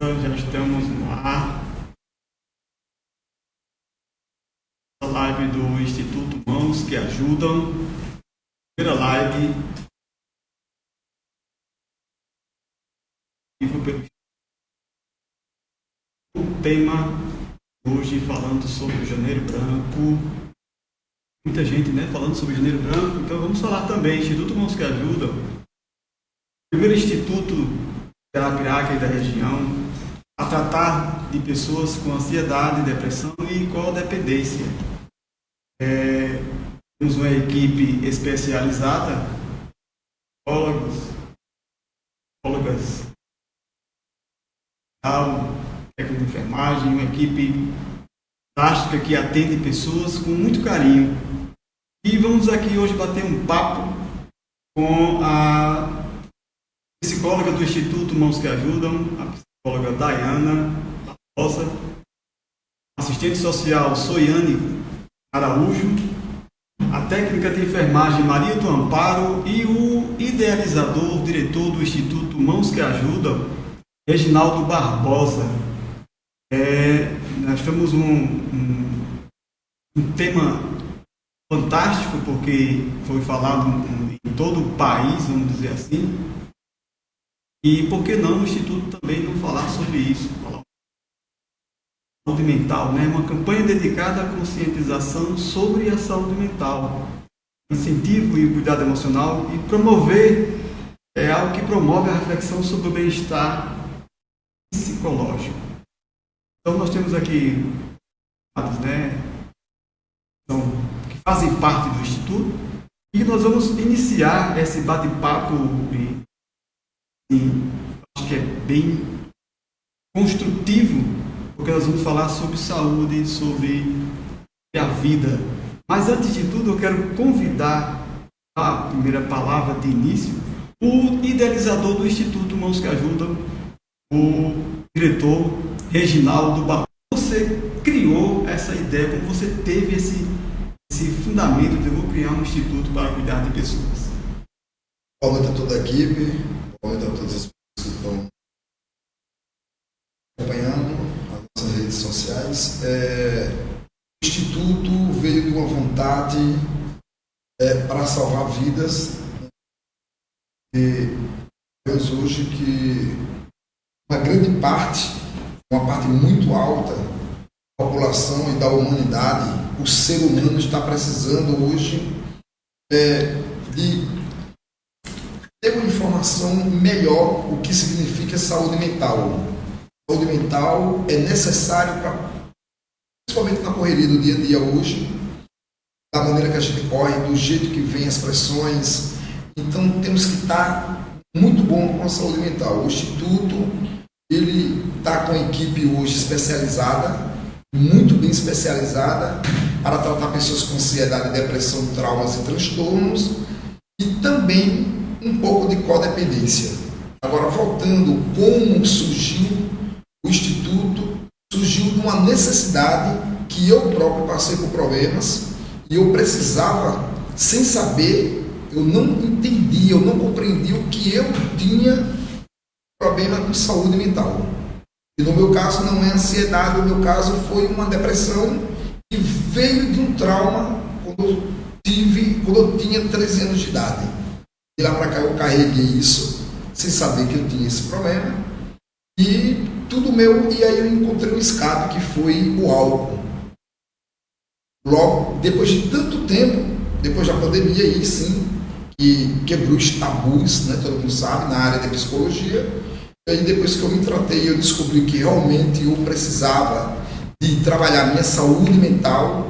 Já estamos no ar. A live do Instituto Mãos que Ajudam. Primeira live. O tema hoje falando sobre o Janeiro Branco. Muita gente, falando sobre o Janeiro Branco. Então vamos falar também. Instituto Mãos que Ajudam. Primeiro instituto da Arapiraca e da região a tratar de pessoas com ansiedade, depressão e codependência. Temos uma equipe especializada, psicólogas, técnico de enfermagem, uma equipe fantástica que atende pessoas com muito carinho. E vamos aqui hoje bater um papo com a psicóloga do Instituto Mãos que Ajudam, a psicóloga Dayana Rosa, assistente social Soiane Araújo, a técnica de enfermagem Maria do Amparo e o idealizador, diretor do Instituto Mãos que Ajudam, Reginaldo Barbosa. Nós temos um tema fantástico, porque foi falado em todo o país, vamos dizer assim. E por que não o Instituto também não falar sobre isso? Falar saúde mental, uma campanha dedicada à conscientização sobre a saúde mental, incentivo e o cuidado emocional e promover algo que promove a reflexão sobre o bem-estar psicológico. Então nós temos aqui que fazem parte do Instituto e nós vamos iniciar esse bate-papo. Acho que é bem construtivo, porque nós vamos falar sobre saúde, sobre a vida. Mas antes de tudo, eu quero convidar a primeira palavra de início, o idealizador do Instituto Mãos que Ajudam, o diretor Reginaldo Barbosa. Você criou essa ideia, como você teve esse fundamento de eu vou criar um instituto para cuidar de pessoas? Boa noite a toda a equipe. Boa noite a todas as pessoas que estão acompanhando as nossas redes sociais. O Instituto veio de uma vontade para salvar vidas. E vemos hoje que uma grande parte, uma parte muito alta da população e da humanidade, o ser humano está precisando hoje de ter uma informação melhor o que significa saúde mental. Saúde mental é necessário principalmente na correria do dia a dia hoje, da maneira que a gente corre, do jeito que vem as pressões. Então temos que estar muito bom com a saúde mental. O Instituto ele está com a equipe hoje especializada, muito bem especializada, para tratar pessoas com ansiedade, depressão, traumas e transtornos, e também um pouco de codependência. Agora, voltando, como surgiu o Instituto, surgiu de uma necessidade que eu próprio passei por problemas e eu precisava, sem saber, eu não entendia, eu não compreendia o que eu tinha problema com saúde mental. E no meu caso não é ansiedade, no meu caso foi uma depressão que veio de um trauma quando eu tinha 13 anos de idade. De lá para cá eu carreguei isso, sem saber que eu tinha esse problema, e aí eu encontrei um escape que foi o álcool. Logo, depois de tanto tempo, depois da pandemia, aí sim, que quebrou os tabus, todo mundo sabe, na área da psicologia, e aí depois que eu me tratei, eu descobri que realmente eu precisava de trabalhar minha saúde mental,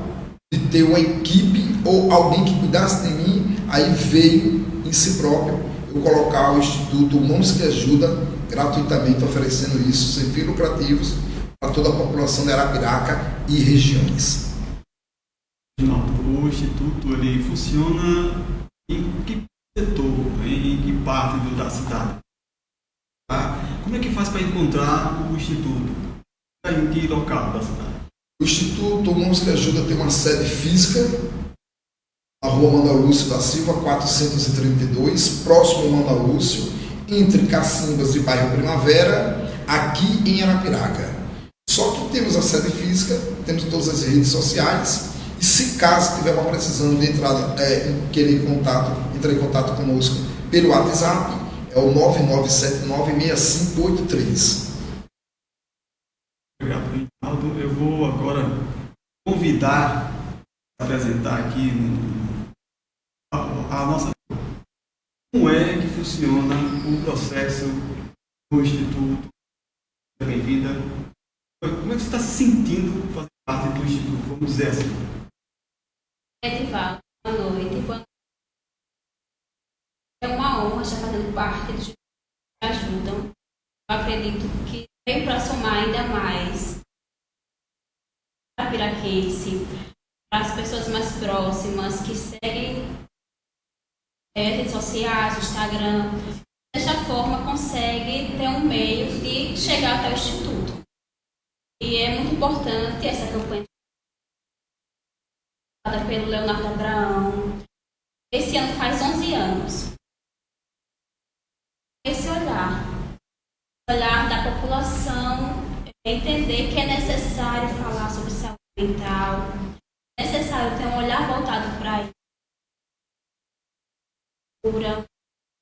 de ter uma equipe ou alguém que cuidasse de mim. Aí veio em si próprio eu colocar o Instituto Mãos que Ajudam gratuitamente, oferecendo isso sem fins lucrativos para toda a população de Arapiraca e regiões. O Instituto ele funciona em que setor, em que parte da cidade? Como é que faz para encontrar o Instituto? Em que local da cidade? O Instituto Mãos que Ajudam tem uma sede física na rua Manuel Lúcio da Silva, 432, próximo ao Manuel Lúcio, entre Cacimbas e bairro Primavera, aqui em Arapiraca. Só que temos a sede física, temos todas as redes sociais, e se caso tiver uma precisão de entrar em contato conosco pelo WhatsApp, é o 99796583. Obrigado, Reinaldo. Eu vou agora convidar a apresentar aqui a nossa. Como é que funciona o processo do Instituto? Bem-vinda. Como é que você está se sentindo fazer parte do Instituto? Vamos dizer assim. Edivaldo, boa noite. É uma honra estar fazendo parte do Instituto que ajudam. Eu acredito que veio para somar ainda mais para a piraquense, para as pessoas mais próximas que seguem redes sociais, Instagram. Desta forma, consegue ter um meio de chegar até o Instituto. E é muito importante essa campanha pelo Leonardo Abraão. Esse ano faz 11 anos. Esse olhar da população, entender que é necessário falar sobre saúde mental, é necessário ter um olhar voltado para isso.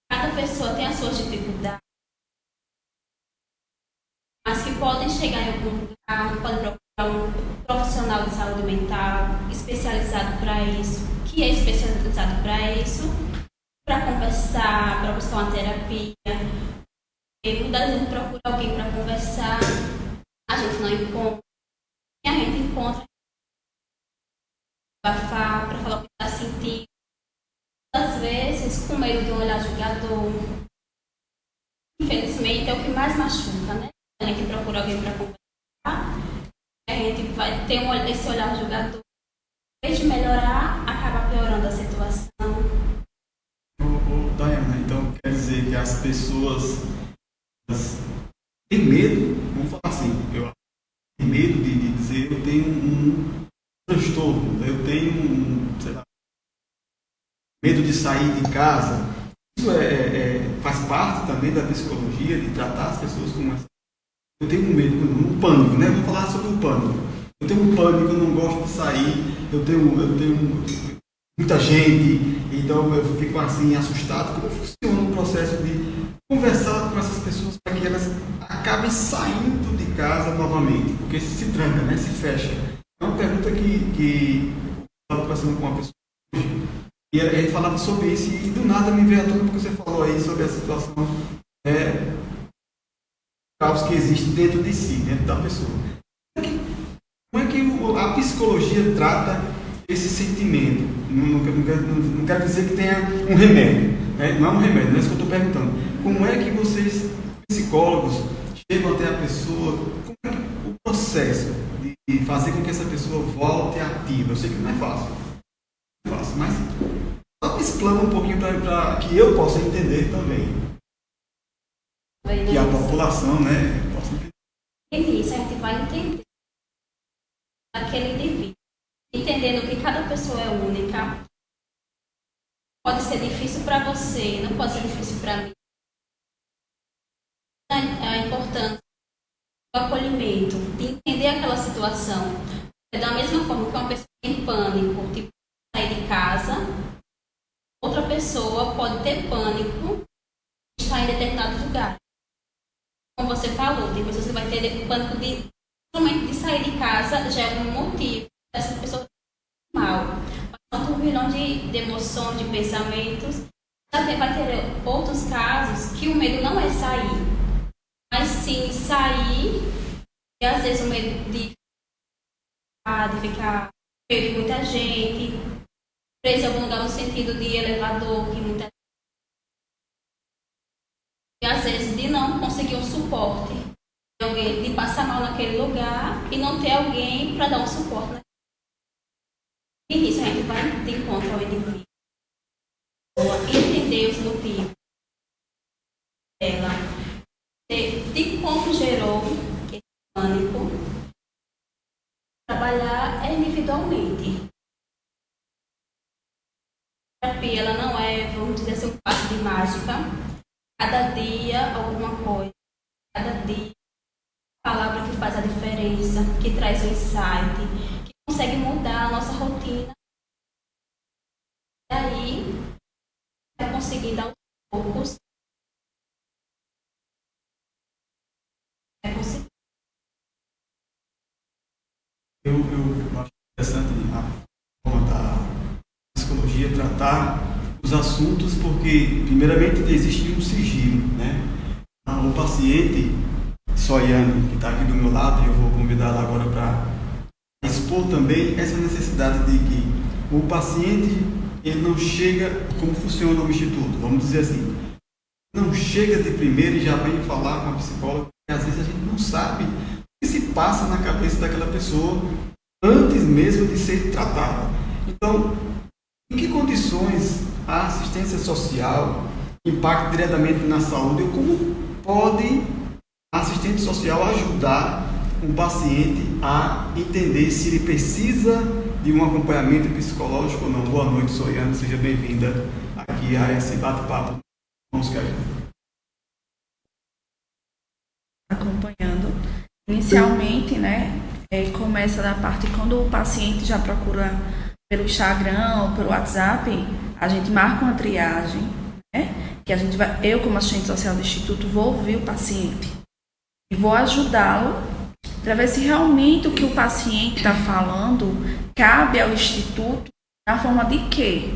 Cada pessoa tem as suas dificuldades, mas que podem chegar em algum lugar, podem procurar um profissional de saúde mental especializado para isso, que é especializado para isso, para conversar, para buscar uma terapia. E muitas vezes procura alguém para conversar, a gente não encontra, e a gente encontra para falar o que está sentindo. Às vezes, com medo de um olhar julgador. Infelizmente, é o que mais machuca, né? A gente procura alguém para conversar, a gente vai ter esse olhar julgador. Em vez de melhorar, acaba piorando a situação. Dayana, então quer dizer que as pessoas têm medo, vamos falar assim, têm medo de dizer eu tenho um transtorno, eu tenho sei lá, medo de sair de casa. Isso faz parte também da psicologia, de tratar as pessoas como essa. Eu tenho um medo, um pânico, né? Vamos falar sobre o pânico. Eu tenho um pânico, eu não gosto de sair, eu tenho muita gente, então eu fico assim assustado. Como funciona o processo de conversar com essas pessoas para que elas acabem saindo de casa novamente? Porque se tranca, né? Se fecha. É uma pergunta que eu estava conversando com uma pessoa hoje, e a gente falava sobre isso, e do nada me veio a tona porque você falou aí sobre a situação caos que existe dentro de si, dentro da pessoa. Como é que a psicologia trata esse sentimento? Não quero dizer que tenha um remédio, né? Não é um remédio, não é isso que eu estou perguntando. Como é que vocês, psicólogos, chegam até a pessoa? Como é que o processo de fazer com que essa pessoa volte ativa? Eu sei que não é fácil, mas só explana um pouquinho para que eu possa entender também. Que a população, né, possa entender. E nisso a gente vai entender aquele indivíduo, entendendo que cada pessoa é única. Pode ser difícil para você, não pode ser difícil para mim. A importância do acolhimento, de entender aquela situação. Da mesma forma que uma pessoa tem pânico, tipo, sair de casa, outra pessoa pode ter pânico de estar em determinado lugar. Como você falou, tem pessoas que vai ter pânico somente de sair de casa, já é um motivo dessa pessoa mal. Mas um turbilhão de emoções, de pensamentos. Vai ter outros casos que o medo não é sair, mas sim sair, e às vezes o medo de ficar meio de muita gente, preso em algum lugar no sentido de elevador, que muita gente. E às vezes de não conseguir um suporte, de alguém de passar mal naquele lugar e não ter alguém para dar um suporte. Né? E nisso a gente vai de encontro ao indivíduo, entender os motivos dela, de como gerou esse pânico, trabalhar individualmente. mágica. Cada dia alguma coisa. Cada dia palavra que faz a diferença, que traz o insight, que consegue mudar a nossa rotina. E aí, vai conseguir dar aos poucos. Vai conseguir. Eu acho interessante a forma da psicologia tratar os assuntos, porque, primeiramente, existe um sigilo, né? O paciente, Soiane, que está aqui do meu lado, eu vou convidá-la agora para expor também essa necessidade de que o paciente, ele não chega, como funciona o instituto, vamos dizer assim, não chega de primeiro e já vem falar com a psicóloga, porque às vezes a gente não sabe o que se passa na cabeça daquela pessoa antes mesmo de ser tratada. Então, em que condições a assistência social impacta diretamente na saúde, ou como pode a assistente social ajudar um paciente a entender se ele precisa de um acompanhamento psicológico ou não? Boa noite, Soiane, seja bem-vinda aqui a esse bate-papo. Vamos que acompanhando. Inicialmente, né, começa da parte quando o paciente já procura pelo Instagram ou pelo WhatsApp, a gente marca uma triagem, né, que a gente vai, eu como assistente social do Instituto vou ouvir o paciente e vou ajudá-lo para ver se realmente o que o paciente está falando cabe ao Instituto na forma de quê?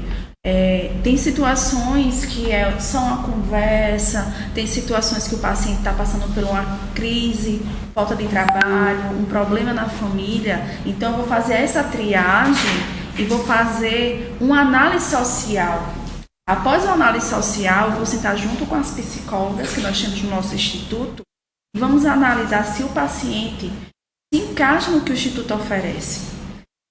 Tem situações que é só uma conversa, tem situações que o paciente está passando por uma crise, falta de trabalho, um problema na família. Então, eu vou fazer essa triagem e vou fazer uma análise social. Após a análise social, eu vou sentar junto com as psicólogas que nós temos no nosso instituto e vamos analisar se o paciente se encaixa no que o instituto oferece.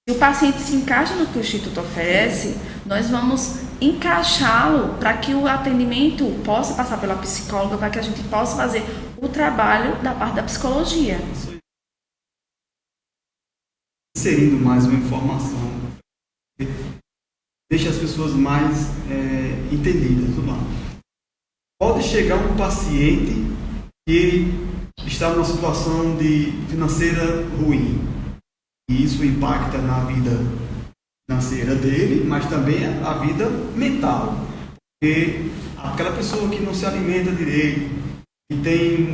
Se o paciente se encaixa no que o Instituto oferece, nós vamos encaixá-lo para que o atendimento possa passar pela psicóloga, para que a gente possa fazer o trabalho da parte da psicologia. Inserindo mais uma informação, deixa as pessoas mais entendidas. Vamos lá. Pode chegar um paciente que está numa situação de financeira ruim, e isso impacta na vida financeira dele, mas também a vida mental. Porque aquela pessoa que não se alimenta direito,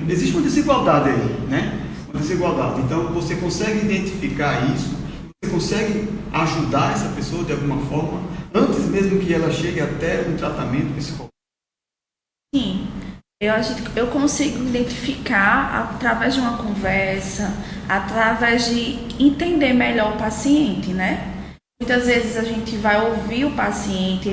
existe uma desigualdade aí, né? Uma desigualdade. Então, você consegue identificar isso, você consegue ajudar essa pessoa de alguma forma, antes mesmo que ela chegue até um tratamento psicológico. Sim. Eu consigo identificar através de uma conversa, através de entender melhor o paciente, né? Muitas vezes a gente vai ouvir o paciente,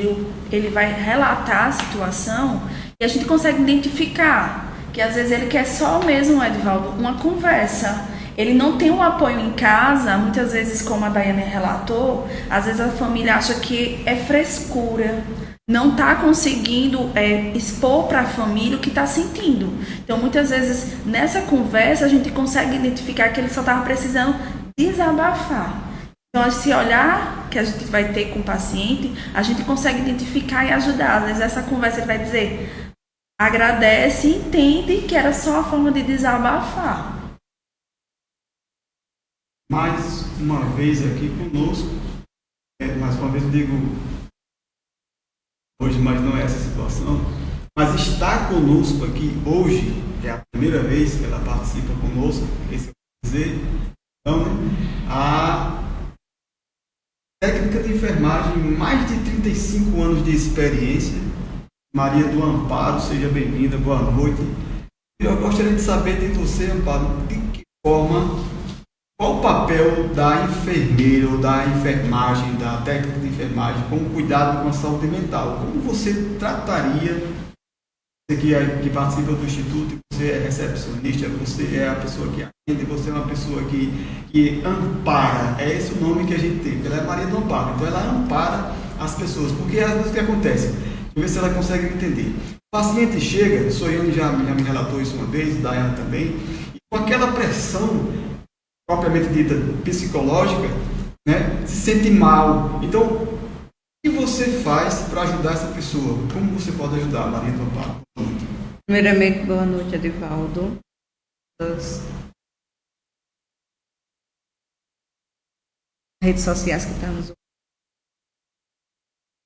ele vai relatar a situação e a gente consegue identificar que às vezes ele quer só mesmo, Edivaldo, uma conversa. Ele não tem um apoio em casa, muitas vezes, como a Daiane relatou, às vezes a família acha que é frescura, não está conseguindo expor para a família o que está sentindo. Então, muitas vezes, nessa conversa, a gente consegue identificar que ele só estava precisando desabafar. Então, esse olhar que a gente vai ter com o paciente, a gente consegue identificar e ajudar. Às vezes, essa conversa ele vai dizer, agradece e entende que era só a forma de desabafar. Mais uma vez aqui conosco, mais uma vez eu digo hoje, mas não é essa situação, mas está conosco aqui hoje, é a primeira vez que ela participa conosco, esse eu vou dizer, então, a técnica de enfermagem, mais de 35 anos de experiência, Maria do Amparo, seja bem-vinda, boa noite. Eu gostaria de saber de você, Amparo, de que forma, qual o papel da enfermeira ou da enfermagem, da técnica de enfermagem, com cuidado com a saúde mental? Como você trataria, você que participa do Instituto, você é recepcionista, você é a pessoa que atende, você é uma pessoa que ampara, é esse o nome que a gente tem, ela é Maria do Amparo, então ela ampara as pessoas, porque às vezes o que acontece? Deixa eu ver se ela consegue entender. O paciente chega, Soiane já me relatou isso uma vez, Daiane também, e com aquela pressão propriamente dita psicológica, né, se sente mal. Então, O que você faz para ajudar essa pessoa? Como você pode ajudar, Maria do Amparo? Primeiramente, boa noite, Edivaldo. Das redes sociais que estamos.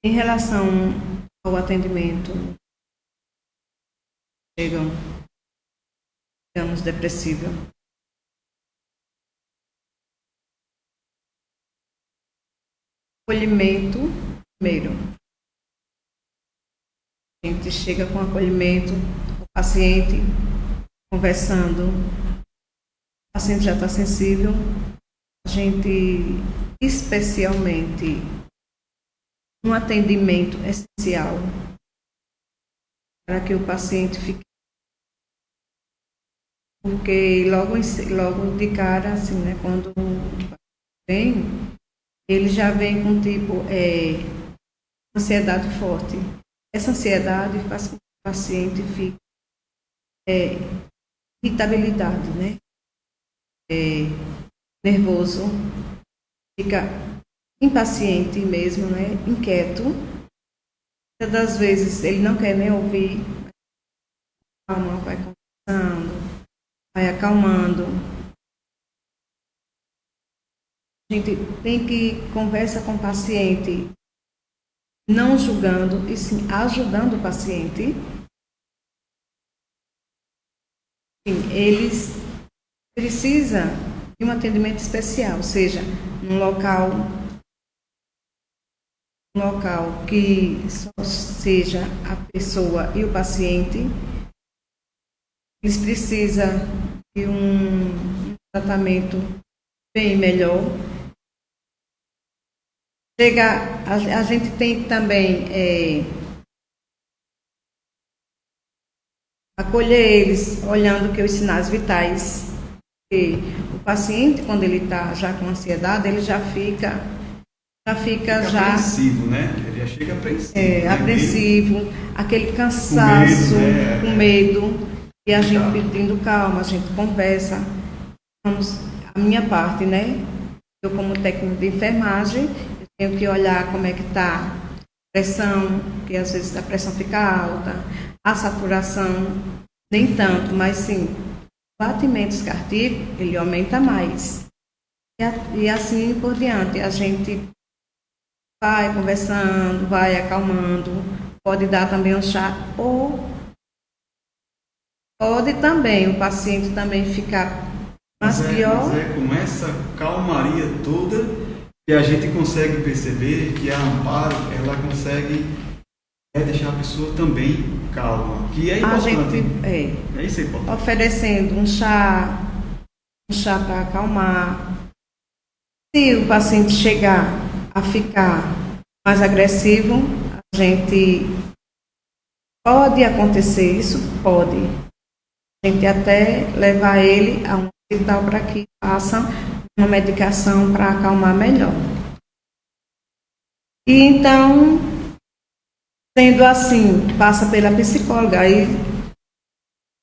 Em relação ao atendimento, chegam, digamos, depressiva. Acolhimento, primeiro. A gente chega com acolhimento, o paciente conversando, o paciente já está sensível, a gente, especialmente, um atendimento essencial para que o paciente fique, porque logo de cara, assim, né, quando vem, ele já vem com tipo ansiedade forte. Essa ansiedade faz com que o paciente fique irritabilidade, né? Nervoso, fica impaciente mesmo, né? Inquieto. Muitas das vezes ele não quer nem ouvir. Calma, vai conversando, vai acalmando. A gente tem que conversar com o paciente, não julgando, e sim ajudando o paciente. Eles precisam de um atendimento especial, seja num local que só seja a pessoa e o paciente. Eles precisam de um tratamento bem melhor. A gente tem também acolher eles olhando que os sinais vitais. E o paciente, quando ele está já com ansiedade, ele já fica apreensivo, né? Ele já chega apreensivo. Apreensivo, aquele cansaço, com medo, e a gente pedindo calma, a gente conversa. A minha parte, né? Eu, como técnico de enfermagem, eu tenho que olhar como é que está a pressão, que às vezes a pressão fica alta, a saturação, nem tanto, mas sim, batimentos cardíacos, ele aumenta mais. E assim por diante, a gente vai conversando, vai acalmando, pode dar também um chá, ou pode também o paciente também ficar mais pior. Mas é com essa calmaria toda que a gente consegue perceber que a Amparo, ela consegue deixar a pessoa também calma, que é importante. Isso é importante. Oferecendo um chá para acalmar. Se o paciente chegar a ficar mais agressivo, a gente pode acontecer isso, pode. A gente até levar ele a um hospital para que façam uma medicação para acalmar melhor. E então, sendo assim, passa pela psicóloga. Aí,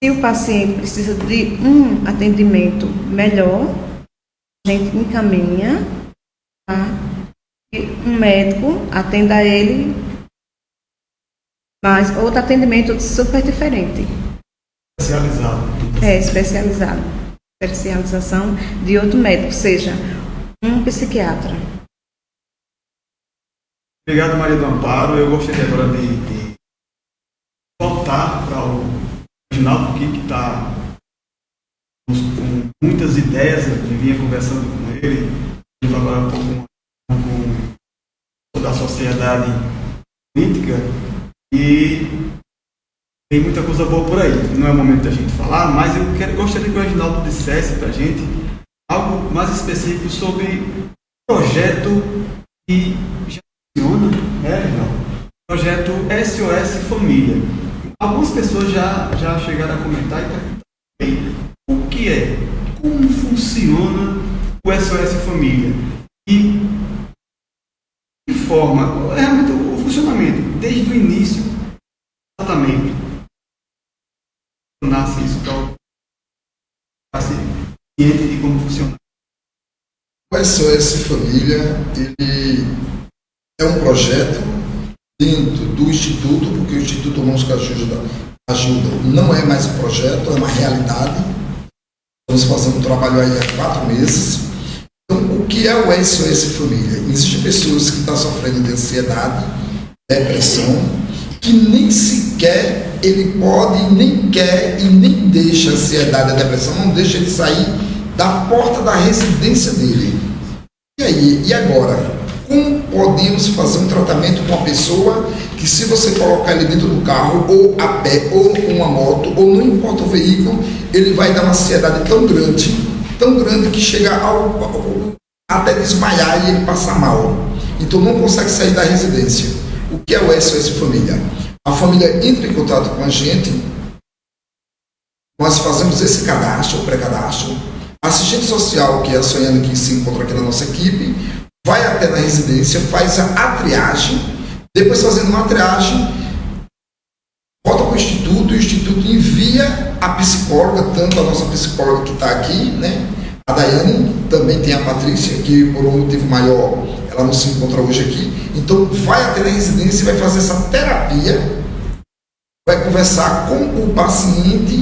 se o paciente precisa de um atendimento melhor, a gente encaminha, tá? E um médico atenda ele, mas outro atendimento super diferente. Especializado. Especializado. Especialização de outro médico, seja um psiquiatra. Obrigado, Maria do Amparo. Eu gostaria agora de voltar para o Reginaldo, que está com muitas ideias. Eu vinha conversando com ele, agora um pouco com toda a sociedade política, e tem muita coisa boa por aí. Não é o momento da gente falar, mas eu gostaria que o Reginaldo dissesse para a gente algo mais específico sobre o projeto que já funciona, Reginaldo? Projeto SOS Família. Algumas pessoas já chegaram a comentar e perguntar o que é, como funciona o SOS Família e de que forma, realmente o funcionamento, desde o início do tratamento. Nasce isso para ser ciente de como funciona. O SOS Família, ele é um projeto dentro do Instituto, porque o Instituto Música Ajuda não é mais um projeto, é uma realidade. Estamos fazendo um trabalho aí há 4 meses. Então, o que é o SOS Família? Existem pessoas que estão sofrendo de ansiedade, depressão, que nem sequer ele pode, nem quer e nem deixa a ansiedade e a depressão, não deixa ele sair da porta da residência dele. E aí, e agora? Como podemos fazer um tratamento com uma pessoa que, se você colocar ele dentro do carro, ou a pé, ou com uma moto, ou não importa o veículo, ele vai dar uma ansiedade tão grande que chega até desmaiar e ele passar mal. Então não consegue sair da residência. O que é o SOS Família? A família entra em contato com a gente, nós fazemos esse cadastro, o pré-cadastro. A assistente social, que é a Sonhane, que se encontra aqui na nossa equipe, vai até na residência, faz a triagem, depois fazendo uma triagem, volta para o Instituto envia a psicóloga, tanto a nossa psicóloga que está aqui, né? A Daiane, também tem a Patrícia, que por um motivo maior ela não se encontra hoje aqui. Então vai até na residência e vai fazer essa terapia, vai conversar com o paciente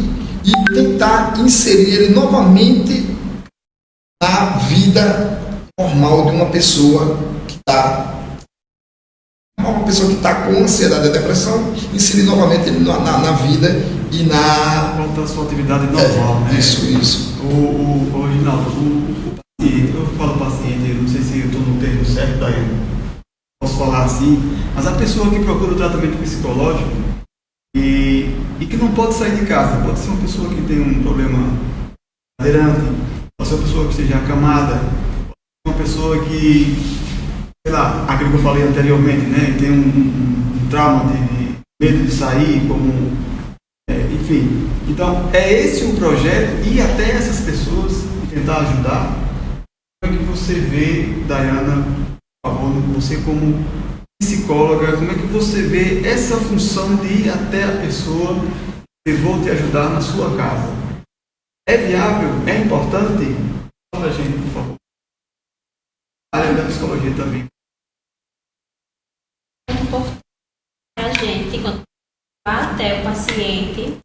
e tentar inserir ele novamente na vida normal de uma pessoa que está com ansiedade e depressão, inserir novamente ele na vida e na... Volta à sua atividade normal, né? Isso. O Reginaldo, o paciente, eu falo paciente, eu não sei se eu estou no termo certo, daí posso falar assim, mas a pessoa que procura o tratamento psicológico e que não pode sair de casa, pode ser uma pessoa que tem um problema cadeirante, pode ser uma pessoa que esteja acamada, uma pessoa que, sei lá, aquilo que eu falei anteriormente, né, tem um trauma de medo de sair, enfim. Então, é esse o projeto, ir até essas pessoas e tentar ajudar. Como é que você vê, Dayana, por favor, você como psicóloga, como é que você vê essa função de ir até a pessoa que vou te ajudar na sua casa? É viável? É importante? Fala pra gente, por favor. A área da psicologia também. É importante para a gente, quando vai até o paciente,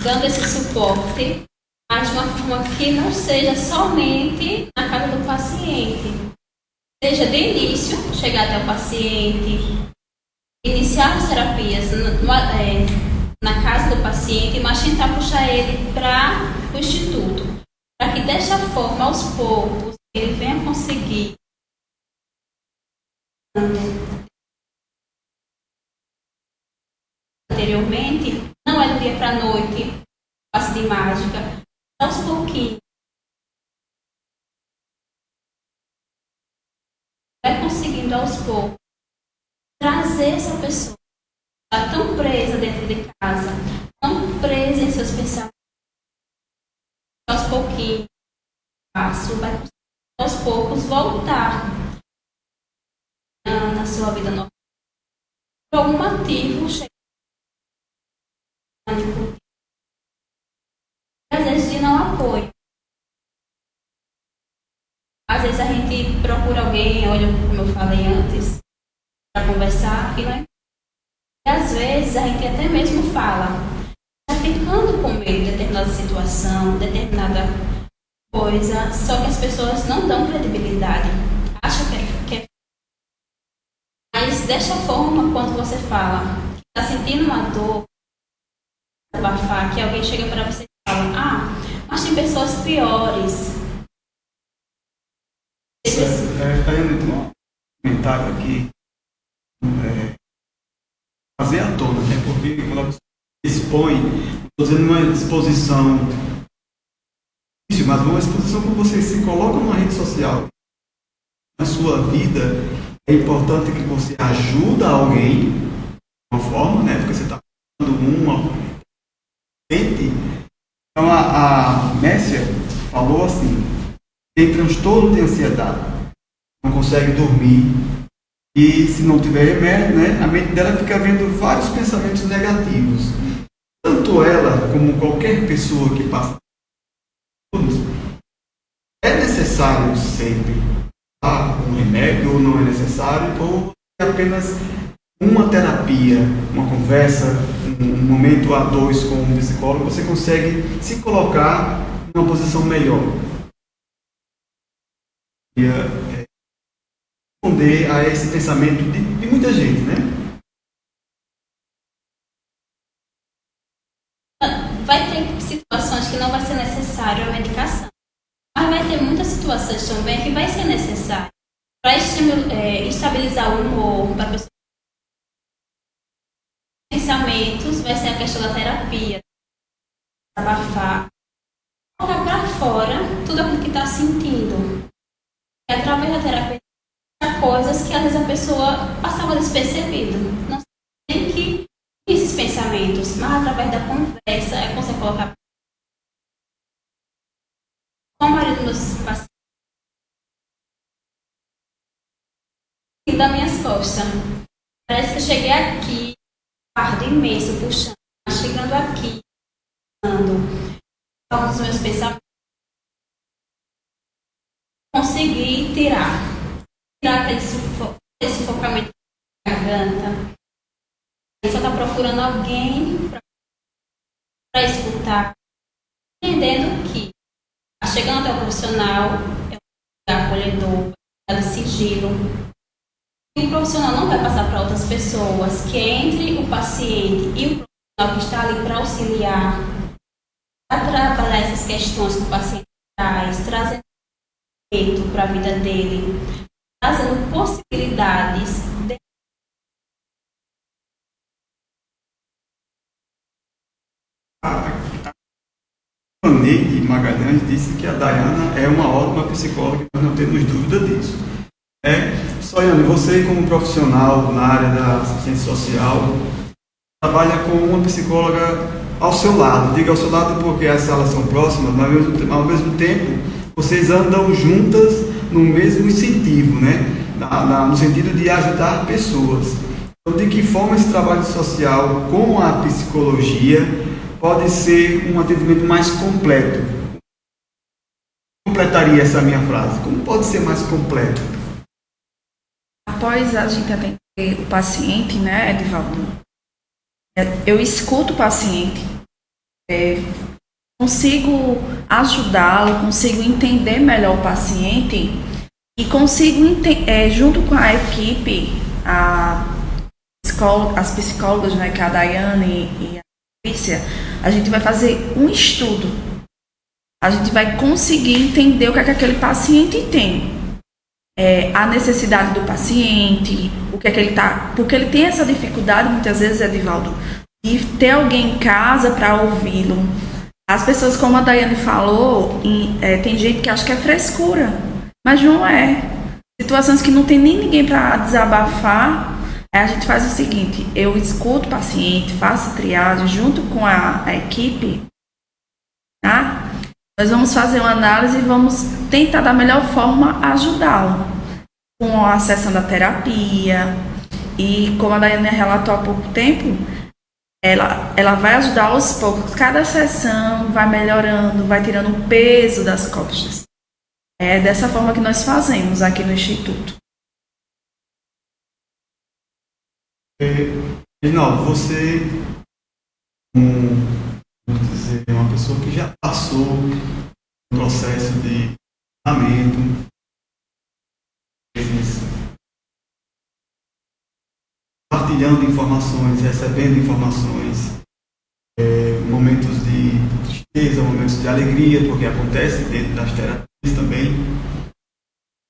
dando esse suporte, mas de uma forma que não seja somente na casa do paciente. Seja de início, chegar até o paciente, iniciar as terapias na casa do paciente, mas tentar puxar ele para o instituto, para que dessa forma, aos poucos, ele venha conseguir anteriormente, não é do dia para a noite, passe de mágica, aos pouquinhos. Vai conseguindo aos poucos trazer essa pessoa que está tão presa dentro de casa, tão presa em seus pensamentos, aos pouquinhos, vai conseguir aos poucos voltar na sua vida normal. Por algum motivo, chega às vezes de não apoio. Às vezes a gente procura alguém, olha, como eu falei antes, para conversar, e às vezes a gente até mesmo fala, está ficando com medo de determinada situação, determinada coisa, só que as pessoas não dão credibilidade, acham que é. Mas desta forma, quando você fala, está sentindo uma dor, abafar, que alguém chega para você e fala, mas tem pessoas piores. Tem um comentário aqui, fazer à tona, né? Porque quando a pessoa se expõe, estou dizendo uma exposição, mas uma exposição quando você se coloca numa rede social, na sua vida, é importante que você ajuda alguém, de uma forma, né? Porque você está falando Então a Messia falou assim, tem transtorno de ansiedade, não consegue dormir, e se não tiver remédio, né, a mente dela fica vendo vários pensamentos negativos. Tanto ela como qualquer pessoa que passa por isso, é necessário sempre um remédio ou não é necessário, ou apenas uma terapia, uma conversa, um momento a dois com um psicólogo, você consegue se colocar numa posição melhor. E responder a esse pensamento de muita gente, né? Vai ter situações que não vai ser necessário a medicação, mas vai ter muitas situações também que vai ser necessário para estabilizar o humor, para a pessoa. Pensamentos vai ser a questão da terapia, abafar, colocar para fora tudo aquilo que está sentindo. E através da terapia, há coisas que às vezes a pessoa passava despercebido, não sei nem que esses pensamentos, mas através da conversa é consegue colocar. Com a maioria dos meus pacientes, da minhas costas, parece que eu cheguei aqui, fardo imenso, puxando, chegando aqui, alguns dos meus pensamentos, consegui tirar aquele sufocamento da garganta. Só está procurando alguém para escutar, entendendo que chegando até o profissional é um lugar acolhedor, de sigilo. E o profissional não vai passar para outras pessoas, que é entre o paciente e o profissional que está ali para auxiliar, para trabalhar essas questões que o paciente traz, trazendo respeito para a vida dele, trazendo possibilidades de A Neide Magalhães disse que a Dayana é uma ótima psicóloga e nós não temos dúvida disso. Soiane, você como profissional na área da assistência social, trabalha com uma psicóloga ao seu lado. Digo ao seu lado porque as salas são próximas, mas ao mesmo tempo vocês andam juntas no mesmo incentivo, né? No sentido de ajudar pessoas. Então, de que forma esse trabalho social com a psicologia pode ser um atendimento mais completo? Completaria essa minha frase. Como pode ser mais completo? Após a gente atender o paciente, né, Edivaldo? Eu escuto o paciente, consigo ajudá-lo, consigo entender melhor o paciente e consigo, junto com a equipe, as psicólogas, né, que é a Daiane e a Patrícia, a gente vai fazer um estudo. A gente vai conseguir entender o que é que aquele paciente tem. A necessidade do paciente, o que é que ele está... Porque ele tem essa dificuldade, muitas vezes, Edivaldo, de ter alguém em casa para ouvi-lo. As pessoas, como a Daiane falou, tem gente que acha que é frescura, mas não é. Situações que não tem nem ninguém para desabafar, a gente faz o seguinte: eu escuto o paciente, faço triagem junto com a equipe, tá? Nós vamos fazer uma análise e vamos tentar da melhor forma ajudá-lo com a sessão da terapia. E como a Daiane relatou há pouco tempo, ela vai ajudar aos poucos. Cada sessão vai melhorando, vai tirando o peso das costas. É dessa forma que nós fazemos aqui no Instituto. Reginaldo, você, vamos dizer, é uma pessoa que já passou um processo de tratamento, partilhando informações, recebendo informações, momentos de tristeza, momentos de alegria, porque acontece dentro das terapias também.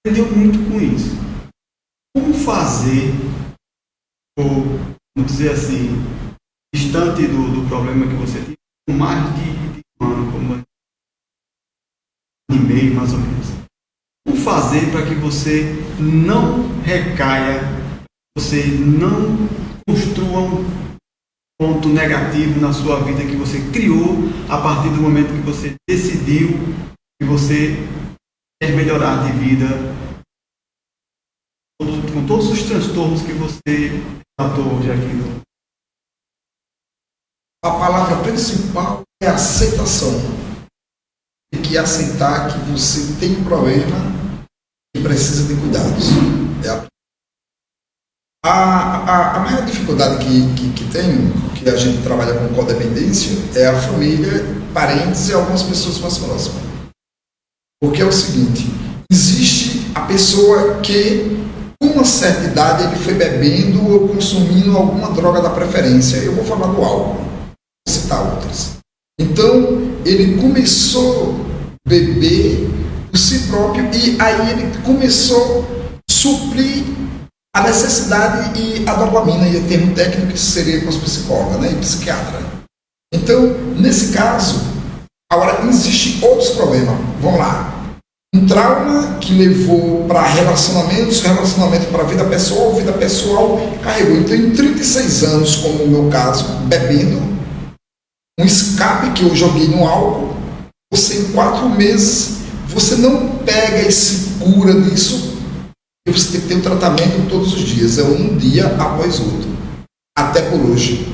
Aprendeu muito com isso. Como fazer, ou, vamos dizer assim, distante do problema que você tinha, com mais de um ano, como um ano e meio, mais ou menos. Como fazer para que você não recaia, você não construa um ponto negativo na sua vida que você criou a partir do momento que você decidiu que você quer melhorar de vida, com todos os transtornos que você tratou hoje aqui. A palavra principal é aceitação. Tem que aceitar que você tem um problema e precisa de cuidados. A maior dificuldade que tem, que a gente trabalha com codependência, é a família, parentes e algumas pessoas mais próximas. Porque é o seguinte, existe a pessoa que, com uma certa idade, ele foi bebendo ou consumindo alguma droga da preferência. Eu vou falar do álcool, vou citar outras. Então, ele começou a beber por si próprio e aí ele começou a suprir a necessidade e a dopamina, e o termo técnico que seria com os psicólogos, né, e psiquiatra. Então, nesse caso, agora existem outros problemas. Vamos lá. Um trauma que levou para relacionamento para a vida pessoal carregou. Então, em 36 anos, como no meu caso, bebendo, um escape que eu joguei no álcool, você em 4 meses, você não pega e se cura disso. Você tem que ter um tratamento todos os dias, é um dia após outro, até por hoje.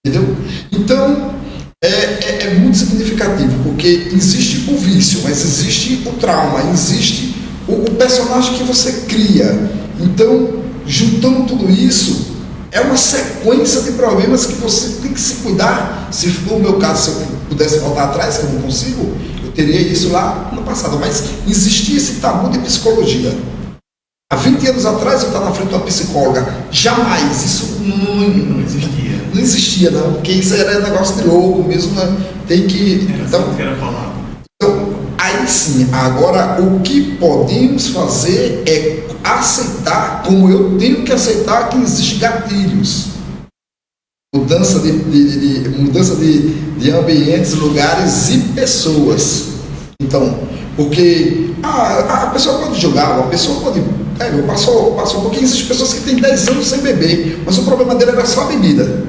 Entendeu? Então, é muito significativo, porque existe o vício, mas existe o trauma, existe o personagem que você cria. Então, juntando tudo isso, é uma sequência de problemas que você tem que se cuidar. Se for o meu caso, se eu pudesse voltar atrás, que eu não consigo, eu teria isso lá no passado, mas existia esse tabu de psicologia. Há 20 anos atrás eu estava na frente de uma psicóloga, jamais, isso não existia. Não existia, não, porque isso era negócio de louco mesmo, né? Tem que... Então, que era falado. Então, aí sim, agora o que podemos fazer é aceitar, como eu tenho que aceitar, que existem gatilhos. Mudança de ambientes, lugares e pessoas. Então, porque a pessoa pode jogar, a pessoa pode... passou um pouquinho, existem pessoas que têm 10 anos sem beber, mas o problema dele era só a bebida.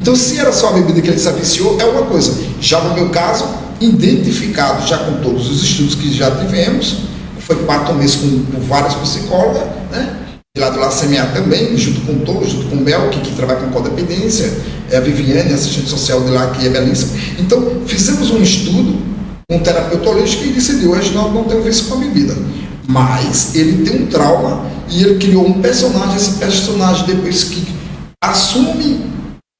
Então, se era só a bebida que ele se viciou, é uma coisa. Já no meu caso, identificado já com todos os estudos que já tivemos, foi 4 meses com várias psicólogas, né? De lá do LACMA também, junto com todos, junto com o Melk, que trabalha com codependência, a Viviane, assistente social de lá, que é belíssima. Então, fizemos um estudo com um terapeuta holístico e decidiu, Reginaldo não tem um vício com a bebida, mas ele tem um trauma e ele criou um personagem. Esse personagem, depois que assume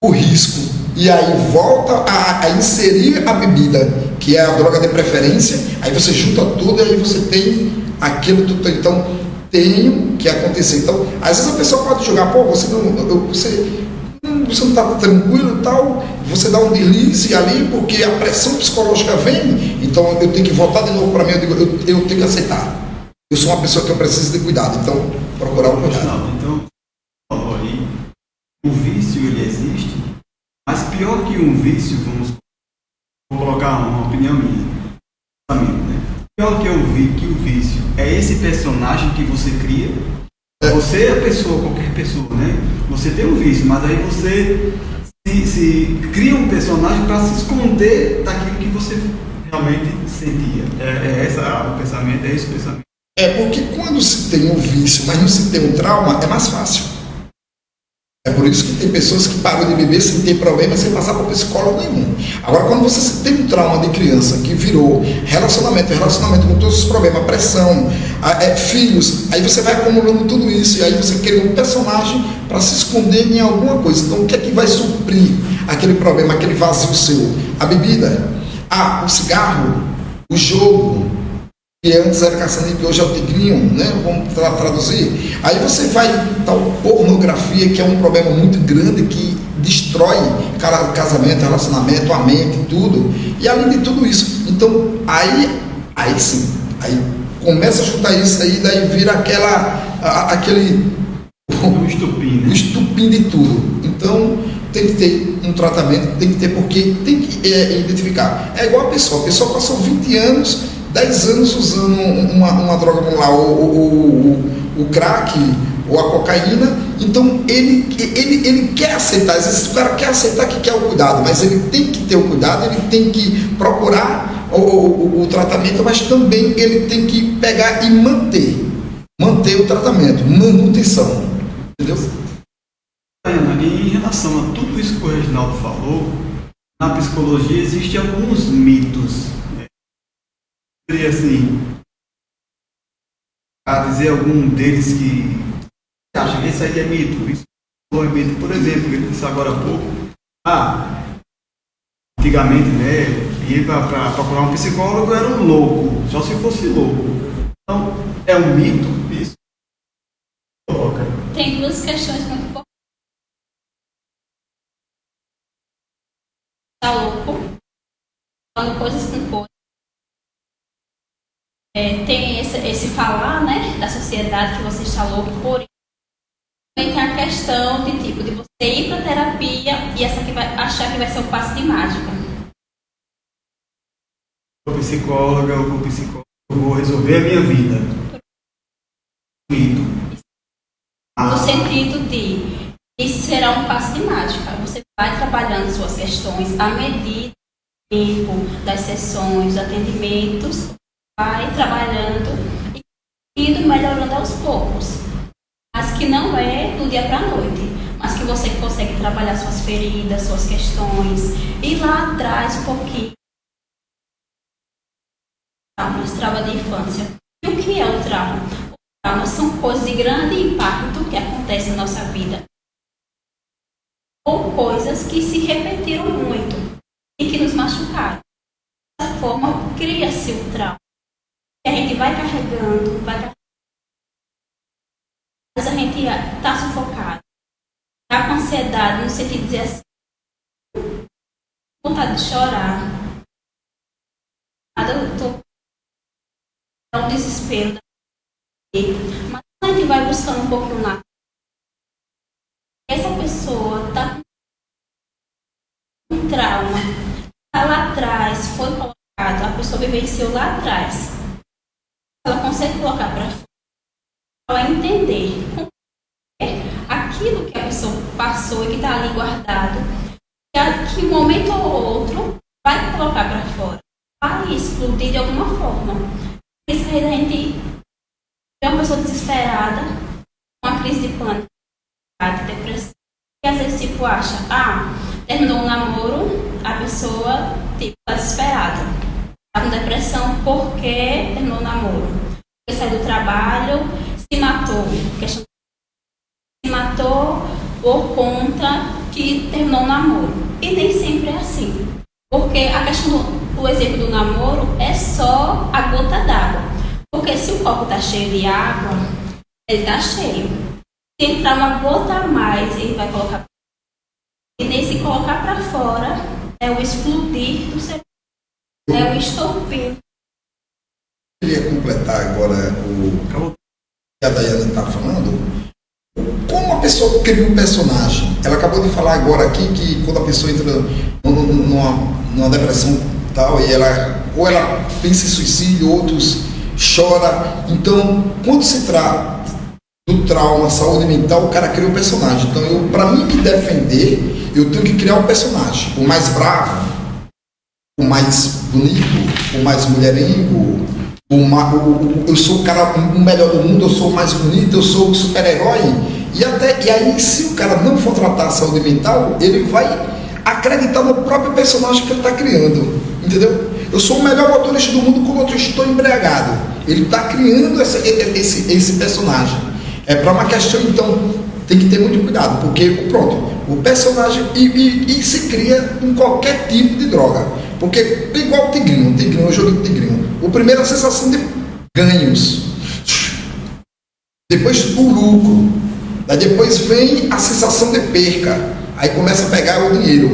o risco e aí volta a inserir a bebida, que é a droga de preferência, aí você junta tudo e aí você tem aquilo tudo. Então, tem que acontecer. Então, às vezes a pessoa pode jogar, pô, você não está tranquilo e tal, você dá um deslize ali porque a pressão psicológica vem, então eu tenho que voltar de novo para mim, eu tenho que aceitar. Eu sou uma pessoa que eu preciso de cuidado, então procurar o cuidado. Então, falou aí, o vício ele existe, mas pior que um vício, vou colocar uma opinião minha, né? Pior que o vício é esse personagem que você cria. Você é a pessoa, qualquer pessoa, né? Você tem um vício, mas aí você se cria um personagem para se esconder daquilo que você realmente sentia. O pensamento, é esse o pensamento. Porque quando se tem um vício, mas não se tem um trauma, é mais fácil. É por isso que tem pessoas que param de beber sem ter problema, sem passar por psicólogo nenhum. Agora, quando você tem um trauma de criança que virou relacionamento com todos os problemas, pressão, filhos, aí você vai acumulando tudo isso e aí você cria um personagem para se esconder em alguma coisa. Então, o que é que vai suprir aquele problema, aquele vazio seu? A bebida, o cigarro, o jogo, que antes era caçaninho, que hoje é o tigrinho, né? Vamos traduzir. Aí você vai tal pornografia, que é um problema muito grande, que destrói casamento, relacionamento, a mente, tudo. E além de tudo isso, então aí sim, aí começa a chutar isso aí, daí vira aquele estupim de tudo. Então tem que ter um tratamento, tem que ter, porque tem que identificar. É igual a pessoa passou 20 anos, 10 anos usando uma droga, vamos lá, o crack ou a cocaína, então ele quer aceitar, às vezes o cara quer aceitar que quer o cuidado, mas ele tem que ter o cuidado, ele tem que procurar o tratamento, mas também ele tem que pegar e manter o tratamento, manutenção, entendeu? Em relação a tudo isso que o Reginaldo falou, na psicologia existem alguns mitos. Queria assim, a dizer algum deles que acha que isso aí é mito? Isso não é mito. Por exemplo, ele disse agora há pouco, antigamente, né, ir para procurar um psicólogo era um louco, só se fosse louco. Então, é um mito isso? Coloca. Tem duas questões muito importantes. Está louco, falando coisas com coisas. Tem esse falar, né, da sociedade que você está louco por isso. Também tem a questão de você ir para terapia e essa que vai achar que vai ser um passe de mágica. Eu vou resolver a minha vida. No sentido de isso será um passe de mágica. Você vai trabalhando suas questões à medida do tempo das sessões, dos atendimentos, vai trabalhando e indo melhorando aos poucos. Mas que não é do dia para a noite, mas que você consegue trabalhar suas feridas, suas questões, e lá atrás um pouquinho. Trauma de infância. E o que é o trauma? O trauma são coisas de grande impacto que acontecem na nossa vida. Ou coisas que se repetiram muito e que nos machucaram. Dessa forma, cria-se o trauma. E a gente vai carregando, mas a gente está sufocado. Está com ansiedade, no sentido de dizer assim, vontade de chorar. Eu estou um desespero. Mas a gente vai buscando um pouquinho lá. Essa pessoa está com um trauma. Está lá atrás, foi colocado, a pessoa vivenciou lá atrás. Ela consegue colocar para fora. Ela entender aquilo que a pessoa passou e que está ali guardado. Que um momento ou outro vai colocar para fora. Vai explodir de alguma forma. Por isso que a gente é uma pessoa desesperada, com uma crise de pânico, de depressão. E às vezes tipo acha, terminou um namoro, a pessoa está desesperada. Está com depressão porque terminou o namoro. Porque saiu do trabalho, se matou. Se matou por conta que terminou o namoro. E nem sempre é assim. Porque a questão do exemplo do namoro é só a gota d'água. Porque se o copo está cheio de água, ele está cheio. Se entrar uma gota a mais, ele vai colocar. E nesse colocar para fora é o explodir do ser. É o estopim. Eu queria completar agora o que a Daiane está falando. Como a pessoa cria um personagem? Ela acabou de falar agora aqui que quando a pessoa entra numa depressão tal, e ela pensa em suicídio, outros chora. Então, quando se trata do trauma, saúde mental, o cara cria um personagem. Então, para mim me defender, eu tenho que criar um personagem. O mais bravo, o mais bonito, o mais mulherengo, eu sou o cara o melhor do mundo, eu sou o mais bonito, eu sou o super-herói. E aí, se o cara não for tratar a saúde mental, ele vai acreditar no próprio personagem que ele está criando. Entendeu? Eu sou o melhor motorista do mundo quando eu estou embriagado. Ele está criando esse personagem. É para uma questão, então, tem que ter muito cuidado, porque, pronto, o personagem e se cria em qualquer tipo de droga. Porque é igual o tigrinho, eu joguei o tigrinho. O primeiro é a sensação de ganhos. Depois o lucro. Daí depois vem a sensação de perca. Aí começa a pegar o dinheiro.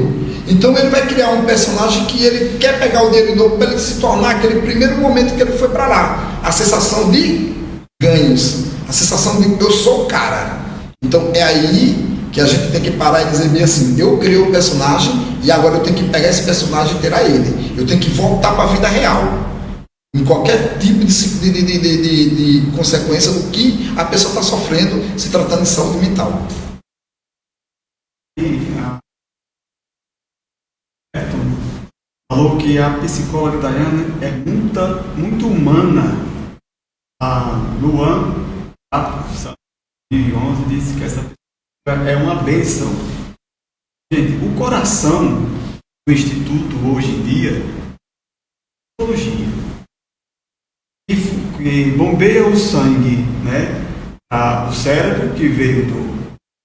Então ele vai criar um personagem que ele quer pegar o dinheiro de novo para ele se tornar aquele primeiro momento que ele foi para lá. A sensação de ganhos. A sensação de eu sou o cara. Então é aí que a gente tem que parar e dizer bem assim, eu criei um personagem e agora eu tenho que pegar esse personagem e tirar ele. Eu tenho que voltar para a vida real. Em qualquer tipo de consequência do que a pessoa está sofrendo, se tratando de saúde mental. Falou que a psicóloga Daiane é muito humana. A Luan, em 2011, disse que essa pessoa é uma bênção. Gente, o coração do Instituto hoje em dia é psicologia. Que bombeia o sangue, né, o cérebro que veio do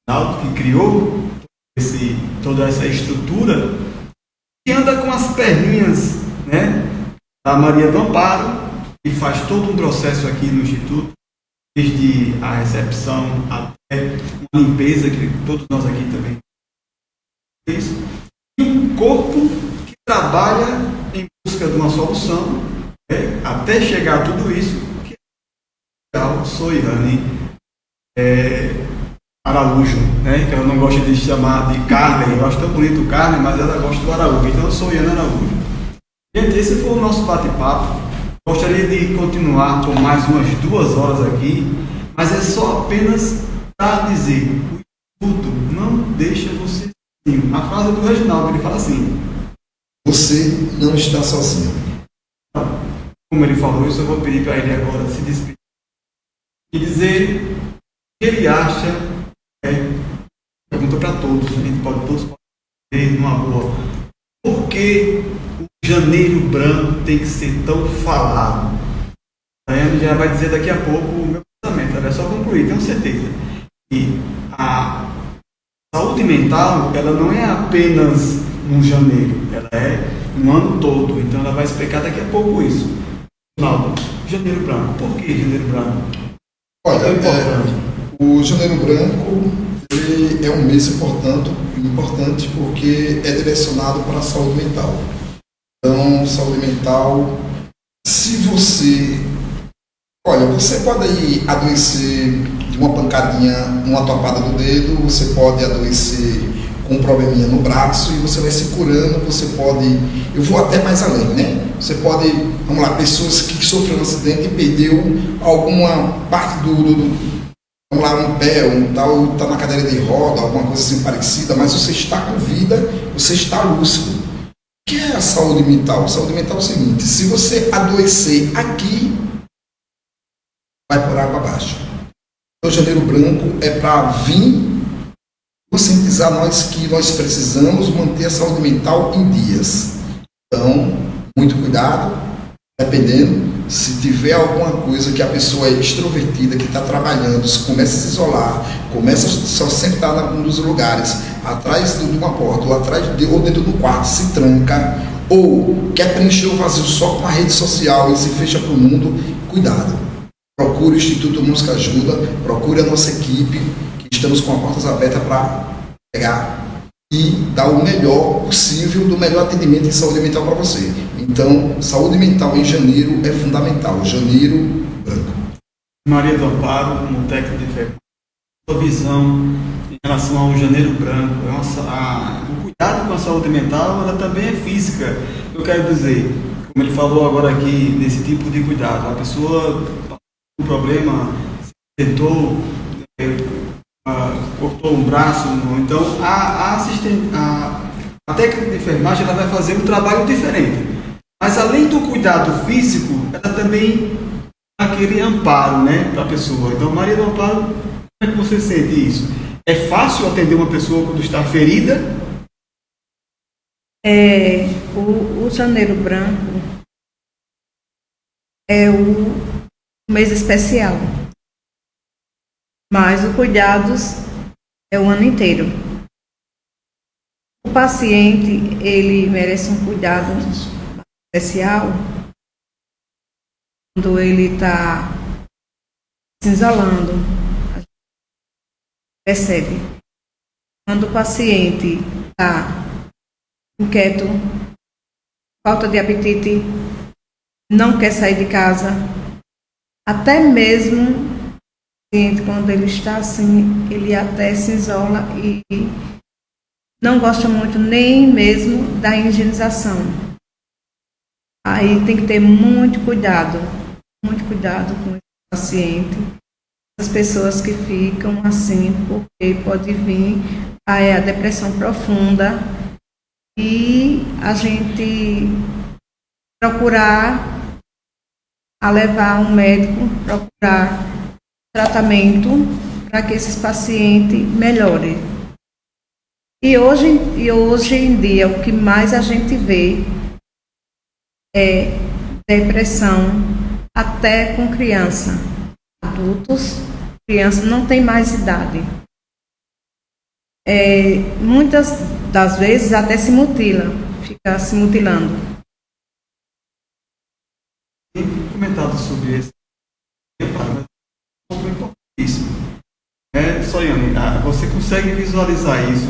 Ronaldo, que criou toda essa estrutura, e anda com as perninhas, né, da Maria do Amparo, que faz todo um processo aqui no Instituto, desde a recepção até uma limpeza, que todos nós aqui também fez, e um corpo que trabalha em busca de uma solução, né, até chegar a tudo isso, que é Soiane Araújo, né, que ela não gosta de chamar de Carmen, eu acho tão bonito Carmen, mas ela gosta do Araújo, então eu sou Soiane Araújo. Gente, esse foi o nosso bate-papo. Gostaria de continuar por mais umas 2 horas aqui, mas é só apenas para dizer, o Instituto não deixa você sozinho. A frase do Reginaldo, ele fala assim: você não está sozinho. Como ele falou isso, eu vou pedir para ele agora se despedir e dizer o que ele acha. Pergunta para todos, a gente todos podem dizer numa boa. Por que o Janeiro Branco tem que ser tão falado? A Daiane já vai dizer daqui a pouco o meu pensamento, ela é só concluir, tenho certeza. E a saúde mental, ela não é apenas no janeiro, ela é no ano todo, então ela vai explicar daqui a pouco isso. Ronaldo, Janeiro Branco, por que Janeiro Branco? Olha, o Janeiro Branco ele é um mês importante porque é direcionado para a saúde mental. Então, saúde mental, se você... Olha, você pode aí adoecer de uma pancadinha, uma topada do dedo, você pode adoecer com um probleminha no braço e você vai se curando, você pode... Eu vou até mais além, né? Você pode, vamos lá, pessoas que sofreram um acidente e perdeu alguma parte vamos lá, um pé, tá na cadeira de roda, alguma coisa assim parecida, mas você está com vida, você está lúcido. O que é a saúde mental? Saúde mental é o seguinte: se você adoecer aqui, vai por água abaixo. O Janeiro Branco é para vir conscientizar nós que nós precisamos manter a saúde mental em dias. Então, muito cuidado, dependendo. Se tiver alguma coisa que a pessoa é extrovertida, que está trabalhando, começa a se isolar, começa a só sentar em algum dos lugares, atrás de uma porta, ou ou dentro do quarto, se tranca, ou quer preencher o vazio só com a rede social e se fecha para o mundo, cuidado. Procure o Instituto Música Ajuda, procure a nossa equipe, que estamos com as portas abertas para pegar e dar o melhor possível, do melhor atendimento em saúde mental para você. Então, saúde mental em janeiro é fundamental. Janeiro Branco. Maria do Amparo, como técnica de enfermagem, sua visão em relação ao Janeiro Branco, o cuidado com a saúde mental, ela também é física. Eu quero dizer, como ele falou agora aqui, desse tipo de cuidado, a pessoa passou um problema, se tentou, cortou um braço, então a técnica de enfermagem ela vai fazer um trabalho diferente. Mas além do cuidado físico, ela também dá aquele amparo, né, para a pessoa. Então, Maria do Amparo, como é que você sente isso? É fácil atender uma pessoa quando está ferida? O Janeiro Branco é o mês especial, mas o cuidados é o ano inteiro. O paciente, ele merece um cuidado especial quando ele está se isolando. A gente percebe. Quando o paciente está inquieto, falta de apetite, não quer sair de casa, até mesmo quando ele está assim, ele até se isola e não gosta muito nem mesmo da higienização. Aí tem que ter muito cuidado com esse paciente, as pessoas que ficam assim, porque pode vir a depressão profunda e a gente procurar levar um médico, procurar tratamento para que esses pacientes melhorem. E hoje em dia o que mais a gente vê é depressão até com criança, adultos criança não tem mais idade. Muitas das vezes até se mutila, fica se mutilando. Tem comentado sobre esse tema, é importantíssimo. Soiane, você consegue visualizar isso?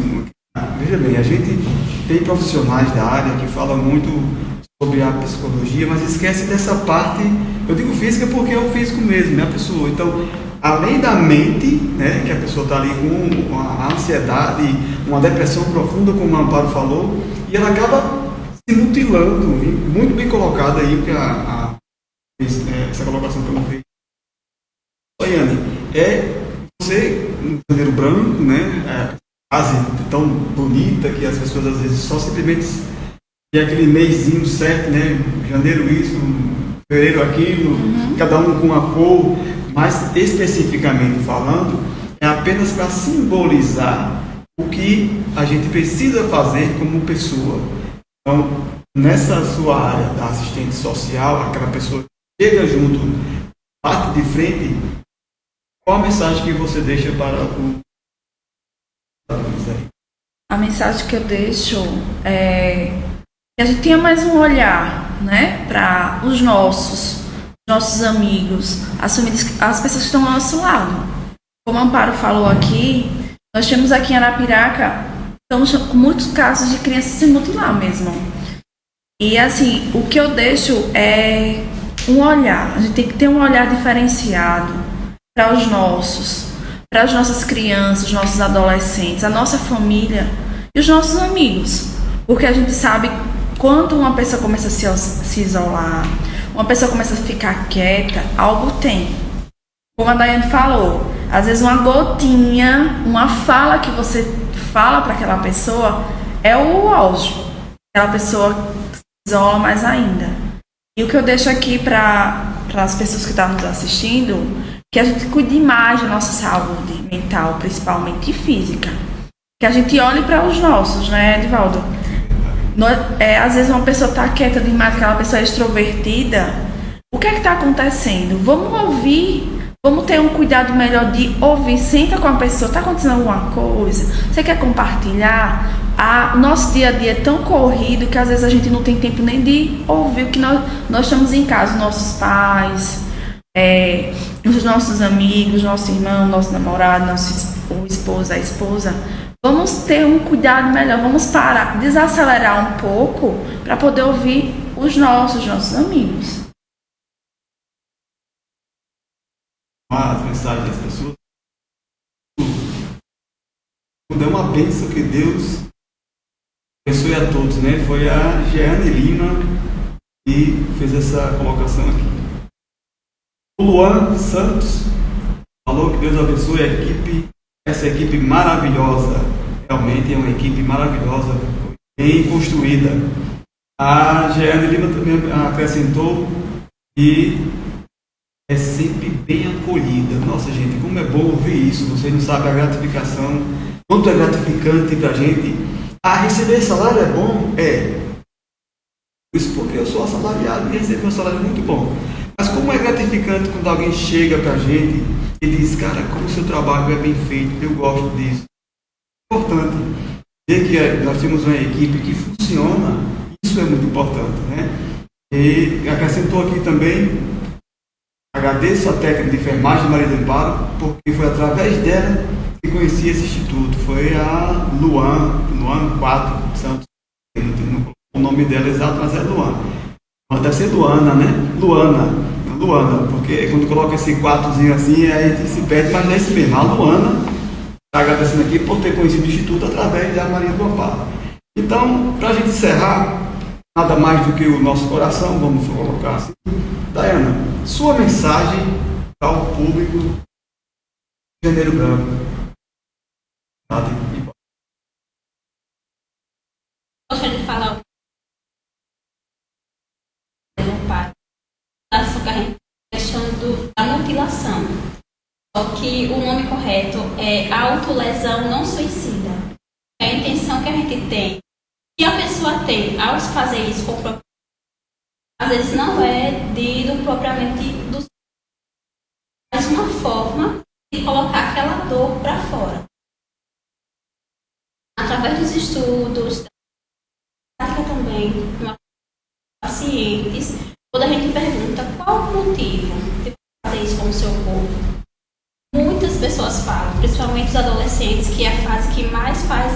Veja bem, a gente tem profissionais da área que falam muito sobre a psicologia, mas esquece dessa parte, eu digo física porque é o físico mesmo, a pessoa. Então, além da mente, que a pessoa está ali com uma ansiedade, uma depressão profunda, como o Amparo falou, e ela acaba se mutilando, muito bem colocada aí, porque essa colocação que eu não fiz. Soiane, você, no Janeiro Branco, frase tão bonita que as pessoas às vezes só simplesmente tem aquele mêsinho certo, janeiro isso, fevereiro aquilo, cada um com uma cor, mas especificamente falando, é apenas para simbolizar o que a gente precisa fazer como pessoa. Então, nessa sua área da assistente social, aquela pessoa que chega junto, bate de frente, qual a mensagem que você deixa para o... A mensagem que eu deixo é que a gente tenha mais um olhar, para os nossos amigos, as famílias, as pessoas que estão ao nosso lado. Como a Amparo falou aqui, nós temos aqui em Arapiraca, estamos com muitos casos de crianças se mutilar mesmo. E assim, o que eu deixo é um olhar, a gente tem que ter um olhar diferenciado para as nossas crianças, os nossos adolescentes, a nossa família e os nossos amigos. Porque a gente sabe quando uma pessoa começa a se isolar, uma pessoa começa a ficar quieta, algo tem. Como a Daiane falou, às vezes uma gotinha, uma fala que você fala para aquela pessoa é o auge. Aquela pessoa se isola mais ainda. E o que eu deixo aqui para as pessoas que estão nos assistindo, que a gente cuide mais da nossa saúde mental, principalmente física. Que a gente olhe para os nossos, Edivaldo? Às vezes uma pessoa está quieta demais, aquela pessoa é extrovertida. O que é que está acontecendo? Vamos ouvir, vamos ter um cuidado melhor de ouvir. Senta com a pessoa, está acontecendo alguma coisa? Você quer compartilhar? O nosso dia a dia é tão corrido que às vezes a gente não tem tempo nem de ouvir o que nós estamos em casa, nossos pais, os nossos amigos, nosso irmão, nosso namorado, o esposo, a esposa. Vamos ter um cuidado melhor, vamos parar, desacelerar um pouco para poder ouvir os nossos amigos. As mensagens das pessoas. É uma bênção que Deus abençoe a todos, Foi a Jeane Lima que fez essa colocação aqui. O Luan Santos falou que Deus abençoe a equipe, essa equipe maravilhosa. Realmente é uma equipe maravilhosa, bem construída. A Jeane Lima também acrescentou que é sempre bem acolhida. Nossa, gente, como é bom ouvir isso. Vocês não sabem a gratificação, quanto é gratificante para a gente. Receber salário é bom? Isso porque eu sou assalariado e recebo um salário muito bom. Mas como é gratificante quando alguém chega para a gente e diz, cara, como o seu trabalho é bem feito, eu gosto disso. É importante ver que nós temos uma equipe que funciona, isso é muito importante, E acrescentou aqui também, agradeço a técnica de enfermagem de Maria do Amparo, porque foi através dela que conheci esse instituto. Foi a Luan 4 Santos, o nome dela exato, mas é Luan. Deve ser Luana, Luana, porque quando coloca esse 4zinho assim, aí a gente se perde, mas não é esse mesmo. A Luana está agradecendo aqui por ter conhecido o instituto através da Maria do Amparo. Então, para a gente encerrar, nada mais do que o nosso coração, vamos colocar assim. Daiana, sua mensagem ao público de Janeiro Branco. Gostaria de falar a questão da mutilação. Só que o nome correto é autolesão não suicida. É a intenção que a gente tem. Que a pessoa tem ao fazer isso com o às vezes não é propriamente do mas uma forma de aquela dor para fora. Através dos estudos, da prática também, com pacientes, quando a gente pergunta qual o motivo de fazer isso com o seu corpo, muitas pessoas falam, principalmente os adolescentes, que é a fase que mais faz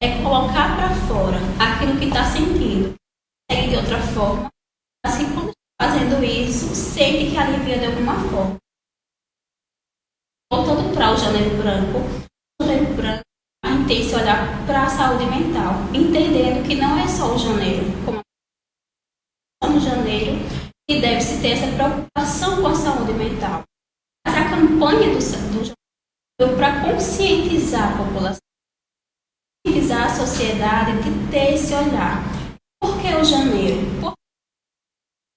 é colocar para fora aquilo que está sentindo. E de outra forma, assim como fazendo isso, sente que alivia de alguma forma. Voltando para o Janeiro Branco, a gente tem que se olhar para a saúde mental, entendendo que não é só o janeiro, como no janeiro, que deve-se ter essa preocupação com a saúde mental. Mas a campanha do janeiro foi para conscientizar a população, conscientizar a sociedade de ter esse olhar. Por que o janeiro? Porque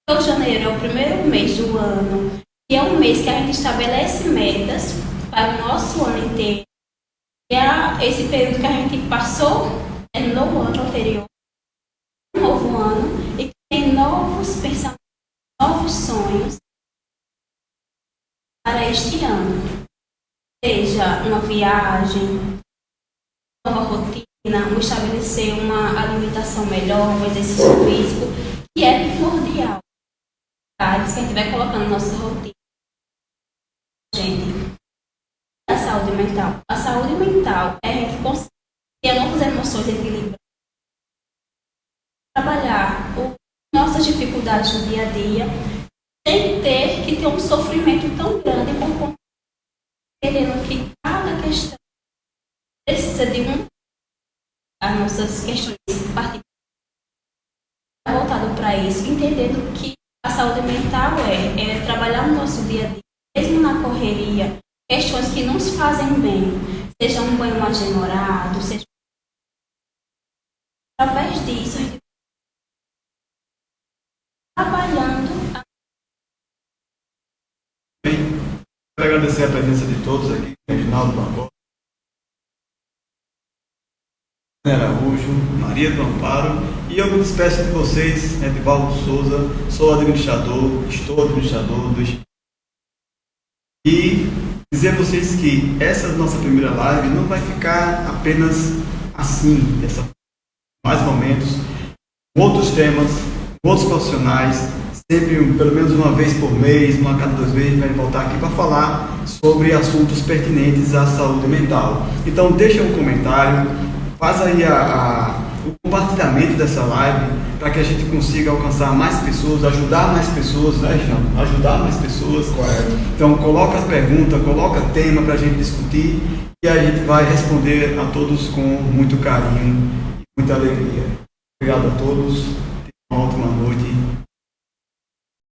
o janeiro é o primeiro mês do ano e é um mês que a gente estabelece metas para o nosso ano inteiro. E é esse período que a gente passou no ano anterior, um novo ano, e que tem novos pensamentos, novos sonhos para este ano. Seja uma viagem, nova rotina, estabelecer uma alimentação melhor, um exercício físico, que é primordial. Que a gente vai colocando na nossa rotina. Gente, a saúde mental. A saúde mental é a gente conseguir ter nossas emoções equilibradas, trabalhar nossas dificuldades no dia a dia, sem ter que ter um sofrimento tão grande por conta entendendo que cada questão precisa de as nossas questões particulares voltado para isso, entendendo que a saúde mental é trabalhar no nosso dia a dia, mesmo na correria, questões que nos fazem bem, seja um banho mais demorado, seja através disso a gente trabalhando. Bem, quero agradecer a presença de todos aqui, Reginaldo Barbosa, Araújo, Maria do Amparo, e eu me despeço de vocês, Edivaldo Souza, estou administrador do Instituto. E dizer a vocês que essa nossa primeira live não vai ficar apenas assim, mais momentos, com outros temas, com outros profissionais, sempre pelo menos uma vez por mês, uma a cada 2 meses, vai voltar aqui para falar sobre assuntos pertinentes à saúde mental. Então deixa um comentário, faz aí o compartilhamento dessa live para que a gente consiga alcançar mais pessoas, ajudar mais pessoas, né, Jean? Ajudar mais pessoas. Correto. Então coloca as perguntas, coloca tema para a gente discutir e a gente vai responder a todos com muito carinho e muita alegria. Obrigado a todos, uma ótima noite.